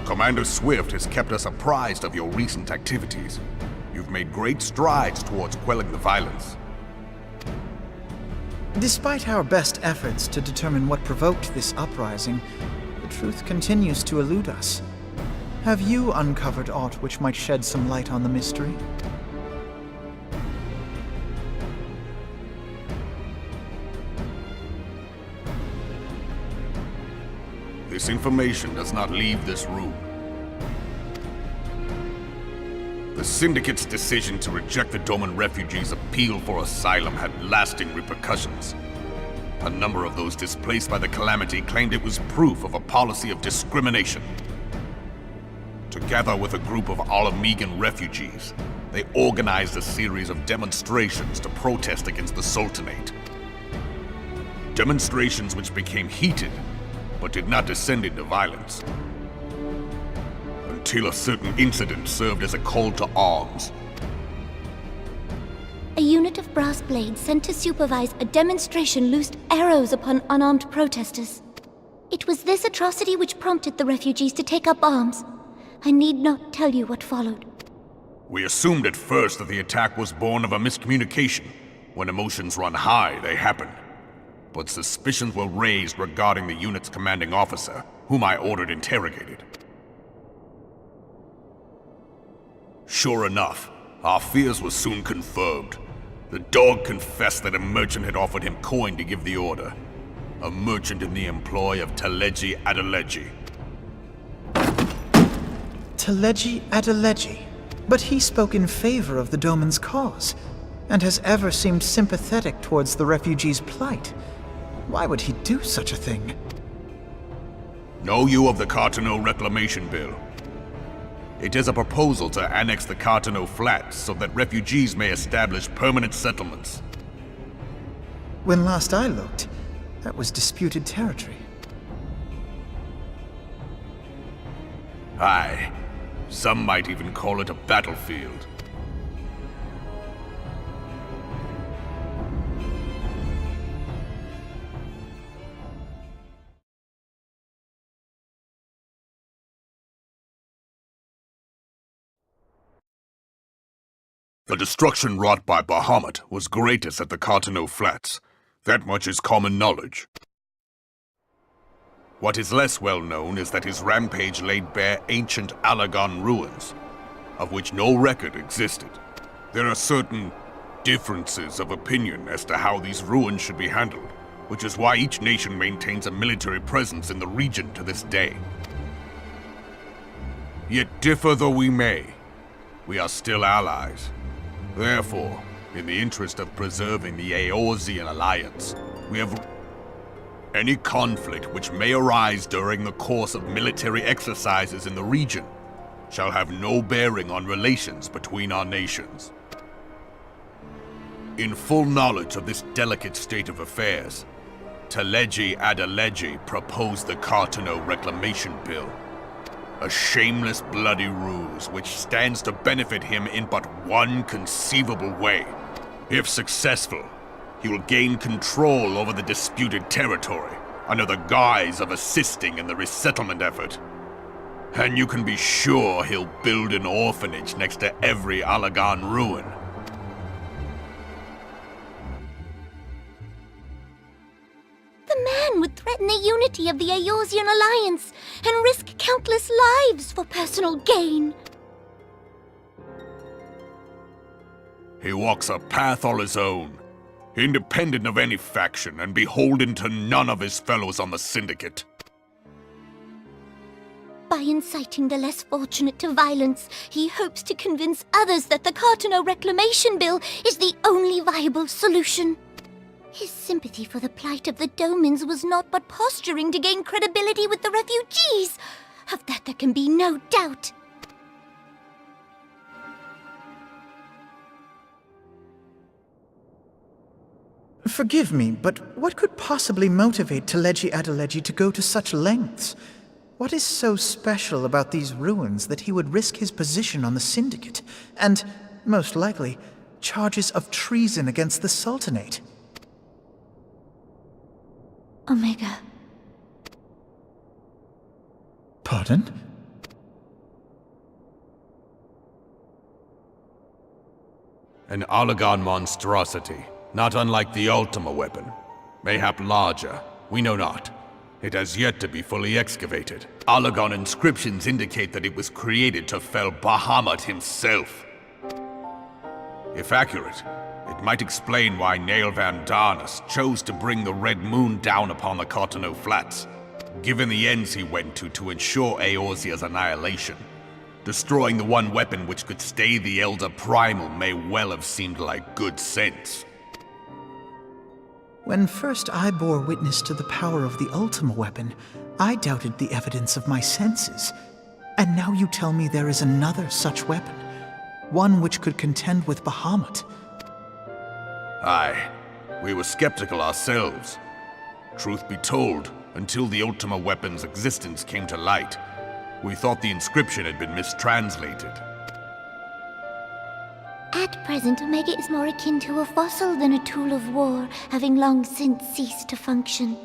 Commander Swift has kept us apprised of your recent activities. You've made great strides towards quelling the violence. Despite our best efforts to determine what provoked this uprising, the truth continues to elude us. Have you uncovered aught which might shed some light on the mystery? This information does not leave this room. The Syndicate's decision to reject the Doman refugees' appeal for asylum had lasting repercussions. A number of those displaced by the calamity claimed it was proof of a policy of discrimination. Together with a group of Alamegan refugees, they organized a series of demonstrations to protest against the Sultanate. Demonstrations which became heated, but did not descend into violence. Until a certain incident served as a call to arms. A unit of brass blades sent to supervise a demonstration loosed arrows upon unarmed protesters. It was this atrocity which prompted the refugees to take up arms. I need not tell you what followed. We assumed at first that the attack was born of a miscommunication. When emotions run high, they happen. But suspicions were raised regarding the unit's commanding officer, whom I ordered interrogated. Sure enough, our fears were soon confirmed. The dog confessed that a merchant had offered him coin to give the order. A merchant in the employ of FFXIV. FFXIV? But he spoke in favor of the Doman's cause, and has ever seemed sympathetic towards the refugees' plight. Why would he do such a thing? Know you of the Cartano Reclamation Bill? It is a proposal to annex the Cartano Flats so that refugees may establish permanent settlements. When last I looked, that was disputed territory. Aye. Some might even call it a battlefield. The destruction wrought by Bahamut was greatest at the Cartano Flats. That much is common knowledge. What is less well known is that his rampage laid bare ancient Allagan ruins, of which no record existed. There are certain differences of opinion as to how these ruins should be handled, which is why each nation maintains a military presence in the region to this day. Yet differ though we may, we are still allies. Therefore, in the interest of preserving the Eorzean alliance, we have any conflict which may arise during the course of military exercises in the region shall have no bearing on relations between our nations. In full knowledge of this delicate state of affairs, FFXIV proposed the Cartano Reclamation Bill. A shameless, bloody ruse which stands to benefit him in but one conceivable way. If successful, he will gain control over the disputed territory under the guise of assisting in the resettlement effort. And you can be sure he'll build an orphanage next to every Allagan ruin. The man would threaten the unity of the Eorzean alliance and risk countless lives for personal gain. He walks a path all his own, independent of any faction and beholden to none of his fellows on the Syndicate. By inciting the less fortunate to violence, he hopes to convince others that the Cartano Reclamation Bill is the only viable solution. His sympathy for the plight of the Domans was not but posturing to gain credibility with the refugees. Of that there can be no doubt. Forgive me, but what could possibly motivate FFXIV to go to such lengths? What is so special about these ruins that he would risk his position on the Syndicate, and, most likely, charges of treason against the Sultanate? Omega. Pardon? An Allagan monstrosity, not unlike the Ultima weapon. Mayhap larger, we know not. It has yet to be fully excavated. Allagan inscriptions indicate that it was created to fell Bahamut himself. If accurate, it might explain why Nail Van Darnus chose to bring the Red Moon down upon the Cartano Flats, given the ends he went to ensure Eorzea's annihilation. Destroying the one weapon which could stay the Elder Primal may well have seemed like good sense. When first I bore witness to the power of the Ultima weapon, I doubted the evidence of my senses. And now you tell me there is another such weapon, one which could contend with Bahamut. Aye, we were skeptical ourselves. Truth be told, until the Ultima weapon's existence came to light, we thought the inscription had been mistranslated. At present, Omega is more akin to a fossil than a tool of war, having long since ceased to function.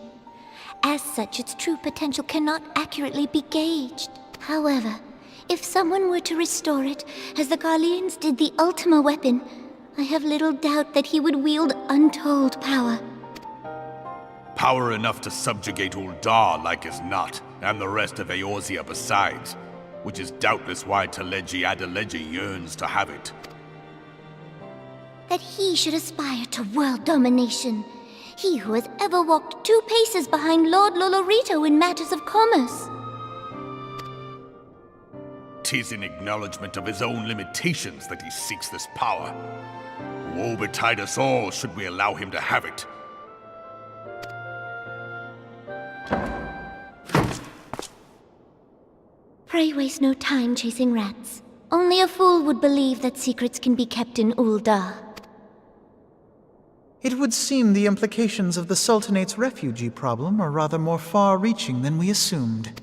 As such, its true potential cannot accurately be gauged. However, if someone were to restore it, as the Garleans did the Ultima weapon, I have little doubt that he would wield untold power. Power enough to subjugate Uldar like as not, and the rest of Eorzea besides, which is doubtless why Teleji Adeleji yearns to have it. That he should aspire to world domination. He who has ever walked 2 paces behind Lord Lolorito in matters of commerce. 'Tis in acknowledgement of his own limitations that he seeks this power. Woe betide us all should we allow him to have it. Pray waste no time chasing rats. Only a fool would believe that secrets can be kept in Uldar. It would seem the implications of the Sultanate's refugee problem are rather more far-reaching than we assumed.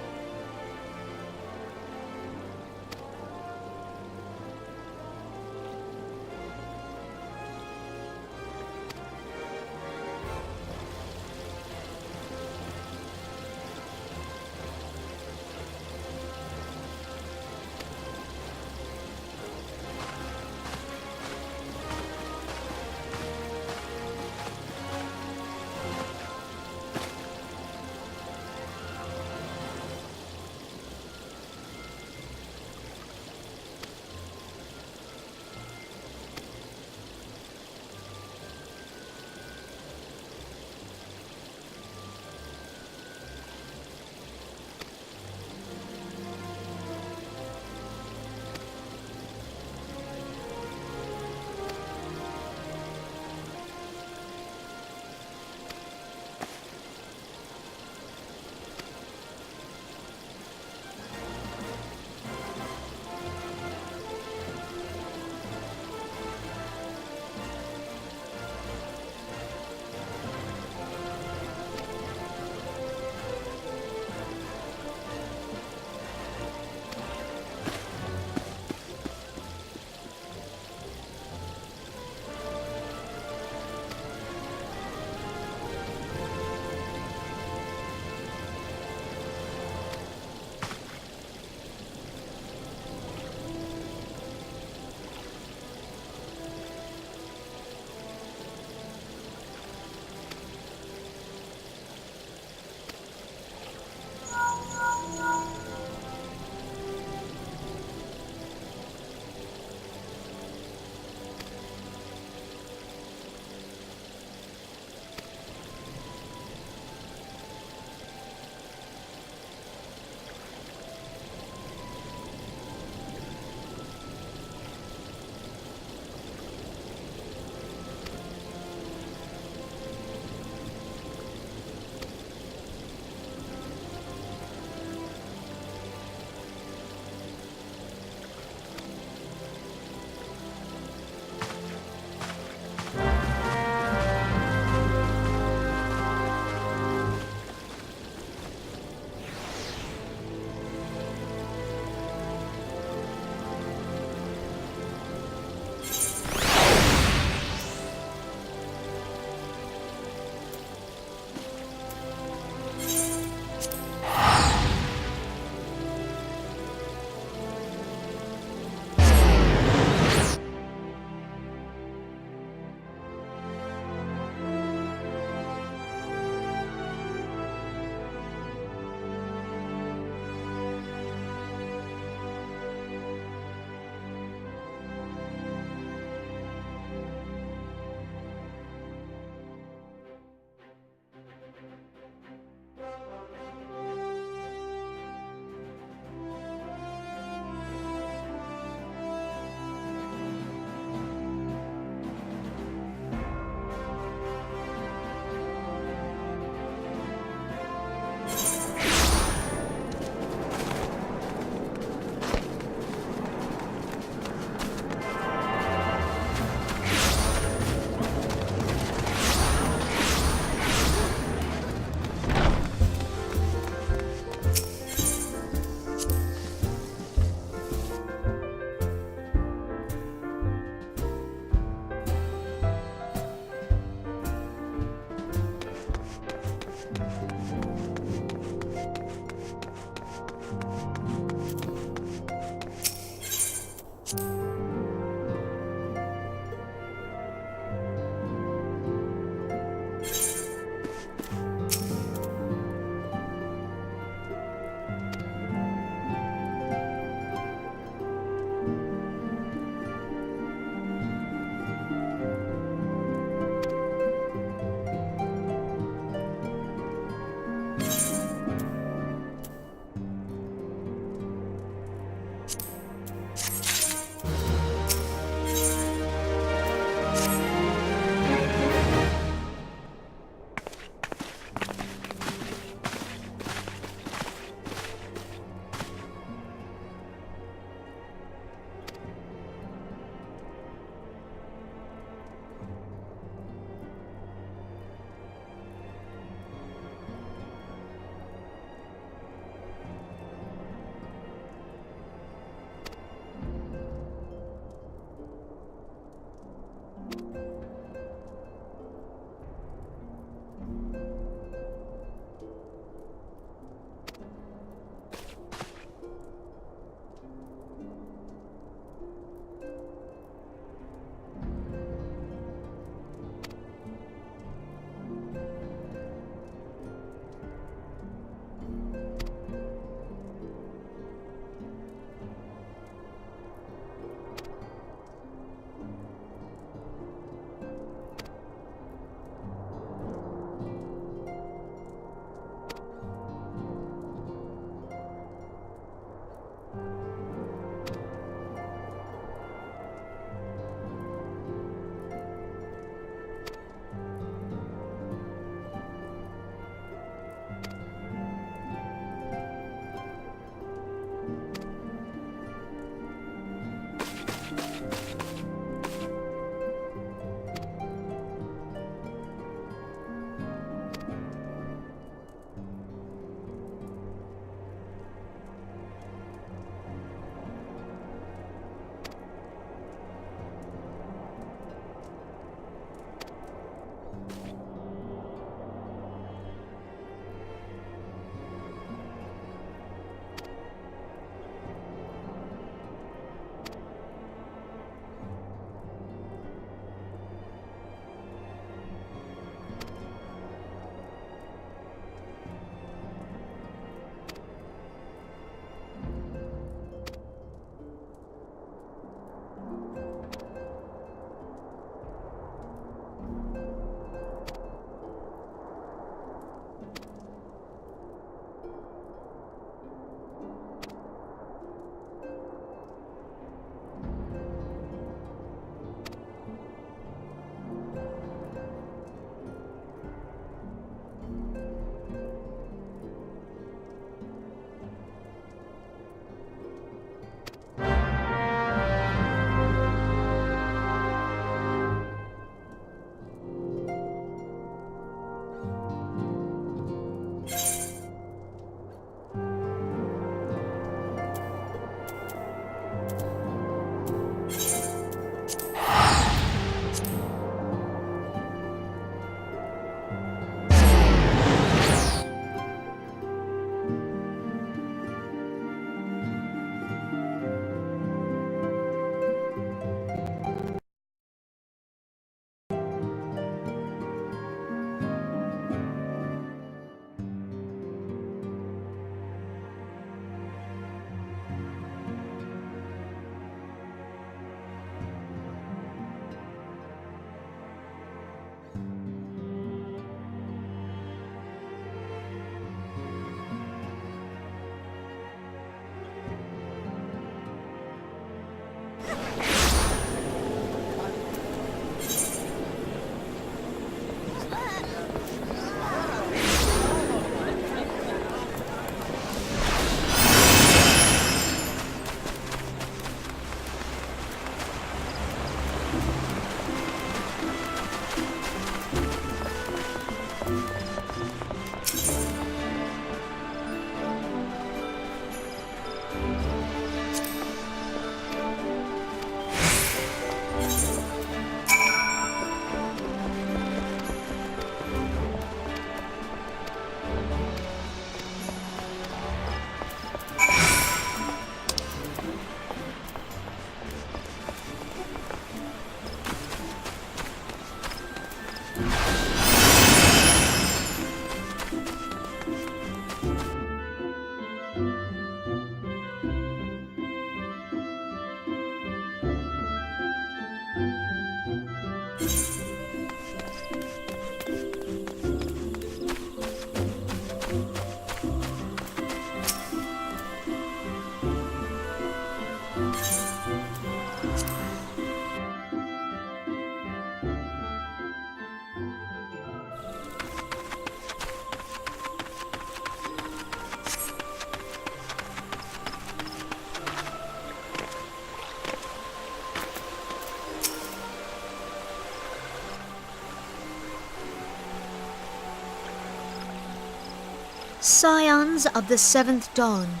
Scions of the Seventh Dawn,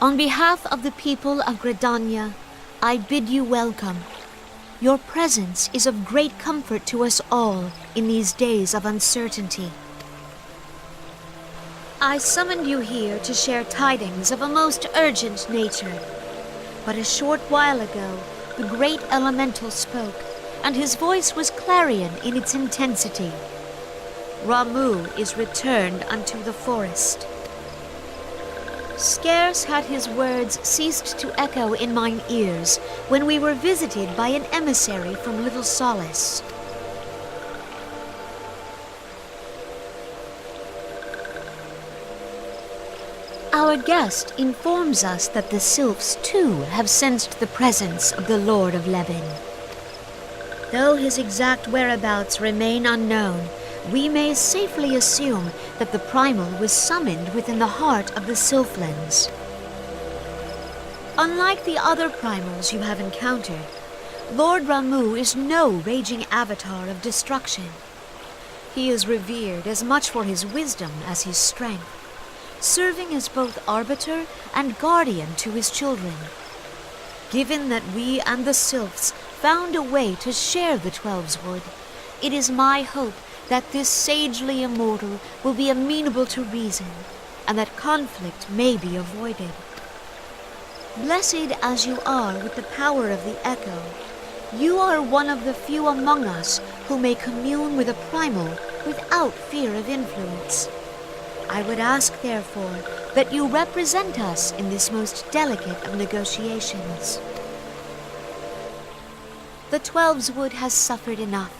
on behalf of the people of Gridania, I bid you welcome. Your presence is of great comfort to us all in these days of uncertainty. I summoned you here to share tidings of a most urgent nature. But a short while ago, the great elemental spoke, and his voice was clarion in its intensity. Ramuh is returned unto the forest. Scarce had his words ceased to echo in mine ears when we were visited by an emissary from Little Solace. Our guest informs us that the sylphs too have sensed the presence of the Lord of Levin. Though his exact whereabouts remain unknown, we may safely assume that the primal was summoned within the heart of the Sylphlands. Unlike the other primals you have encountered, Lord Ramuh is no raging avatar of destruction. He is revered as much for his wisdom as his strength, serving as both arbiter and guardian to his children. Given that we and the Sylphs found a way to share the Twelveswood, it is my hope that this sagely immortal will be amenable to reason, and that conflict may be avoided. Blessed as you are with the power of the echo, you are one of the few among us who may commune with a primal without fear of influence. I would ask, therefore, that you represent us in this most delicate of negotiations. The Twelveswood has suffered enough.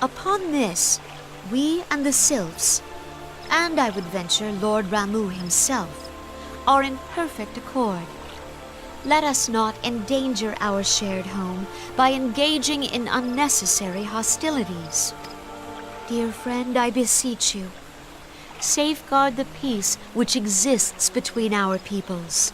Upon this, we and the Sylphs, and I would venture Lord Ramuh himself, are in perfect accord. Let us not endanger our shared home by engaging in unnecessary hostilities. Dear friend, I beseech you, safeguard the peace which exists between our peoples.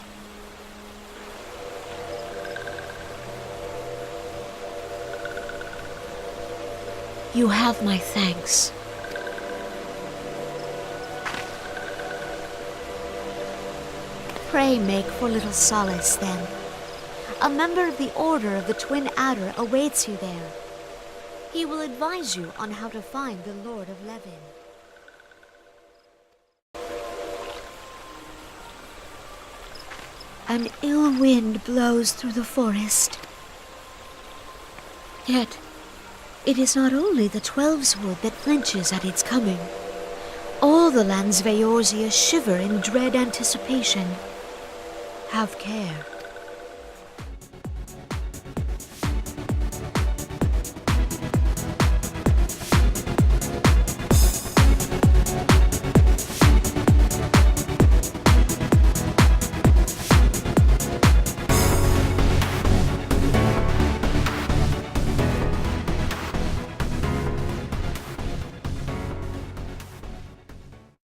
You have my thanks. Pray make for Little Solace, then. A member of the Order of the Twin Adder awaits you there. He will advise you on how to find the Lord of Levin. An ill wind blows through the forest. Yet, it is not only the Twelveswood that flinches at its coming. All the lands of Eorzea shiver in dread anticipation. Have care.